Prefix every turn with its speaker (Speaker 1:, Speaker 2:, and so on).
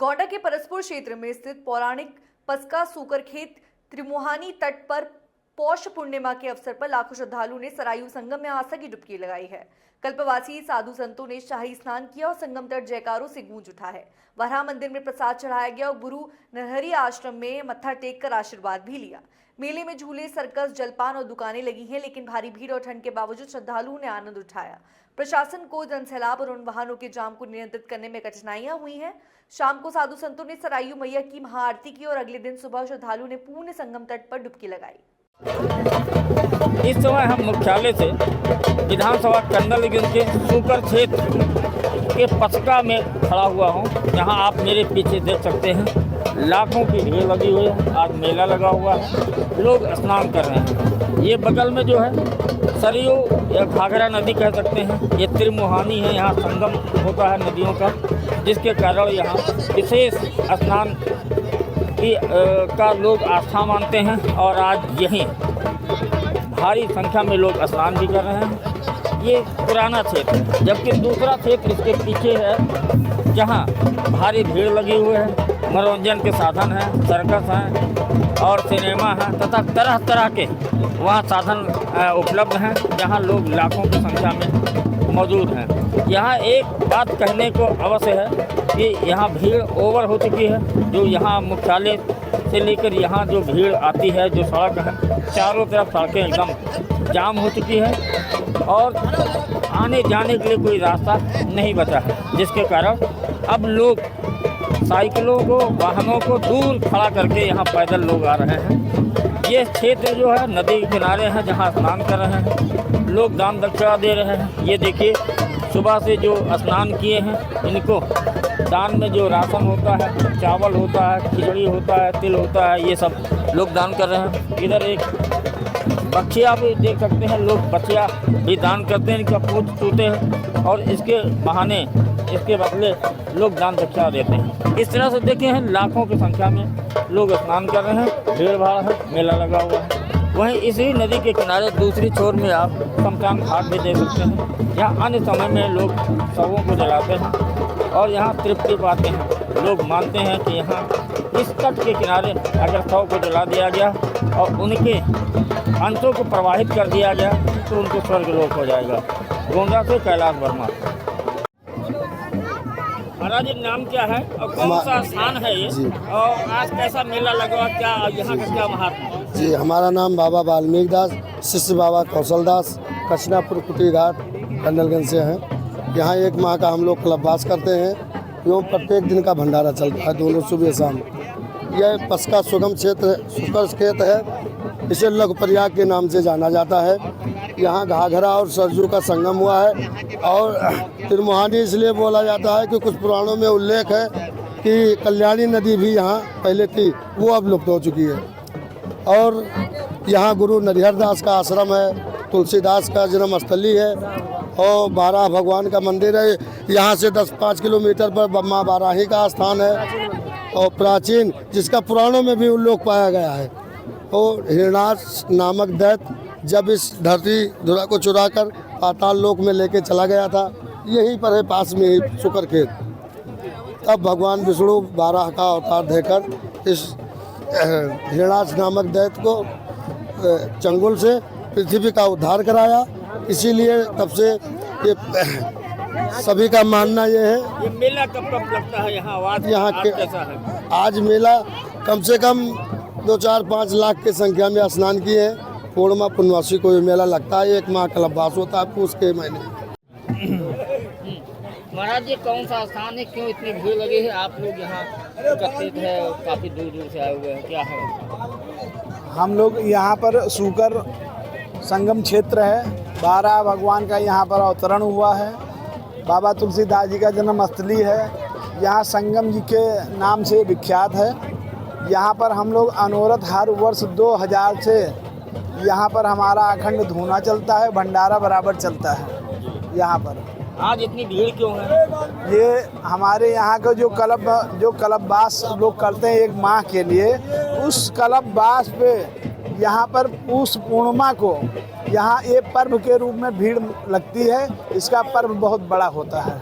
Speaker 1: गोंडा के परसपुर क्षेत्र में स्थित पौराणिक पसका सूकर खेत त्रिमुहानी तट पर पौष पूर्णिमा के अवसर पर लाखों श्रद्धालुओं ने सरयू संगम में आस्था की डुबकी लगाई है। कल्पवासी साधु संतों ने शाही स्नान किया और संगम तट जयकारों से गूंज उठा है। वरहा मंदिर में प्रसाद चढ़ाया गया और गुरु नरहरि आश्रम में मत्था टेक कर आशीर्वाद भी लिया। मेले में झूले, सर्कस, जलपान और दुकानें लगी हैं, लेकिन भारी भीड़ और ठंड के बावजूद श्रद्धालुओं ने आनंद उठाया। प्रशासन को जनसैलाब और उन वाहनों के जाम को नियंत्रित करने में कठिनाइयां हुई हैं। शाम को साधु संतों ने सरयू मैया की महाआरती की और अगले दिन सुबह श्रद्धालुओं ने पूर्ण संगम तट पर डुबकी लगाई।
Speaker 2: इस समय हम मुख्यालय से विधानसभा कंडलगंज के सूकर क्षेत्र के पसका में खड़ा हुआ हूँ। जहाँ आप मेरे पीछे देख सकते हैं लाखों की भीड़ लगी हुई है। आज मेला लगा हुआ है, लोग स्नान कर रहे हैं। ये बगल में जो है सरयू या घाघरा नदी कह सकते हैं, ये त्रिमुहानी है। यहाँ संगम होता है नदियों का, जिसके कारण यहाँ विशेष स्नान का लोग आस्था मानते हैं और आज यहीं भारी संख्या में लोग स्नान भी कर रहे हैं। ये पुराना क्षेत्र है, जबकि दूसरा क्षेत्र इसके पीछे है जहाँ भारी भीड़ लगी हुई है। मनोरंजन के साधन हैं, सर्कस हैं और सिनेमा है तथा तरह तरह के वहाँ साधन उपलब्ध हैं, जहाँ लोग लाखों की संख्या में मौजूद हैं। यहाँ एक बात कहने को अवश्य है कि यहाँ भीड़ ओवर हो चुकी है। जो यहाँ मुख्यालय से लेकर यहाँ जो भीड़ आती है, जो सड़क है, चारों तरफ सड़कें एकदम जाम हो चुकी है और आने जाने के लिए कोई रास्ता नहीं बचा है, जिसके कारण अब लोग साइकिलों को, वाहनों को दूर खड़ा करके यहाँ पैदल लोग आ रहे हैं। ये क्षेत्र जो है नदी के किनारे है, जहाँ स्नान कर रहे हैं लोग, दान दक्षिणा दे रहे हैं। ये देखिए सुबह से जो स्नान किए हैं इनको दान में जो राशन होता है, चावल होता है, खिचड़ी होता है, तिल होता है, ये सब लोग दान कर रहे हैं। इधर एक बच्चियाँ भी देख सकते हैं, लोग बच्चियाँ भी दान करते हैं, इनका पूछ टूटे हैं और इसके बहाने, इसके बदले लोग दान दक्षिणा देते हैं। इस तरह से देखे हैं लाखों की संख्या में लोग स्नान कर रहे हैं, भीड़ भाड़ है, मेला लगा हुआ है। वहीं इसी नदी के किनारे दूसरी छोर में आप शमशान घाट भी देख सकते हैं, जहाँ अन्य समय में लोग शवों को जलाते हैं और यहाँ तृप्ति पाते हैं। लोग मानते हैं कि यहाँ इस तट के किनारे अगर शव को जला दिया गया और उनके अंशों को प्रवाहित कर दिया गया तो उनको स्वर्गलोक हो जाएगा। गोंडा से कैलाश वर्मा। महाराज जी नाम क्या है और कौन सा स्थान है ये, और आज कैसा मेला लगा, क्या यहाँ का क्या महात्मा?
Speaker 3: जी, हमारा नाम बाबा वाल्मीकि दास, शिष्य बाबा कौशल दास, कचनापुर कुटी घाट कंडलगंज से हैं। यहाँ एक माह का हम लोग क्लबवास करते हैं एवं प्रत्येक दिन का भंडारा चलता है, दोनों सुबह शाम। यह पसका सुगम क्षेत्र सुकर खेत है, इसे लघु प्रयाग के नाम से जाना जाता है। यहाँ घाघरा और सरयू का संगम हुआ है और त्रिमुहानी इसलिए बोला जाता है कि कुछ पुराणों में उल्लेख है कि कल्याणी नदी भी यहाँ पहले थी, वो अब लुप्त हो चुकी है। और यहाँ गुरु नरहरि दास का आश्रम है, तुलसीदास का जन्म स्थली है और 12 भगवान का मंदिर है। यहाँ से 10-5 किलोमीटर पर माँ बाराही का स्थान है और प्राचीन, जिसका पुराणों में भी उल्लेख पाया गया है। और हिरणाक्ष नामक दैत्य जब इस धरती धुरा को चुराकर पाताल लोक में लेके चला गया था, यहीं पर है पास में ही सुकर खेत। तब भगवान विष्णु 12 का अवतार देकर इस हिरणाक्ष नामक दैत्य को चंगुल से पृथ्वी का उद्धार कराया। इसीलिए तब से ये सभी का मानना ये है।
Speaker 2: ये मेला कब कब लगता है यहाँ के कैसा है? आज
Speaker 3: मेला कम से कम 2-4-5 लाख की संख्या में स्नान किए हैं। पूर्णिमा पूर्णवासी को ये मेला लगता है, एक माह क्लबवास होता है पूछ के महीने।
Speaker 2: महाराज जी कौन सा स्थान है, क्यों इतनी भीड़ लगी है? आप लोग यहाँ एकत्रित है, काफ़ी दूर दूर से आए हुए हैं, क्या है?
Speaker 4: हम लोग यहाँ पर सूकर संगम क्षेत्र है, 12 भगवान का यहाँ पर अवतरण हुआ है। बाबा तुलसीदास जी का जन्म स्थली है। यहाँ संगम जी के नाम से विख्यात है। यहाँ पर हम लोग अनवरत हर वर्ष 2000 से यहाँ पर हमारा अखंड धूना चलता है, भंडारा बराबर चलता है यहाँ पर।
Speaker 2: आज इतनी भीड़ क्यों है?
Speaker 4: ये हमारे यहाँ का जो क्लबवास लोग करते हैं एक माह के लिए, उस क्लबवास पे यहाँ पर पूष पूर्णिमा को यहाँ एक पर्व के रूप में भीड़ लगती है। इसका पर्व बहुत बड़ा होता है।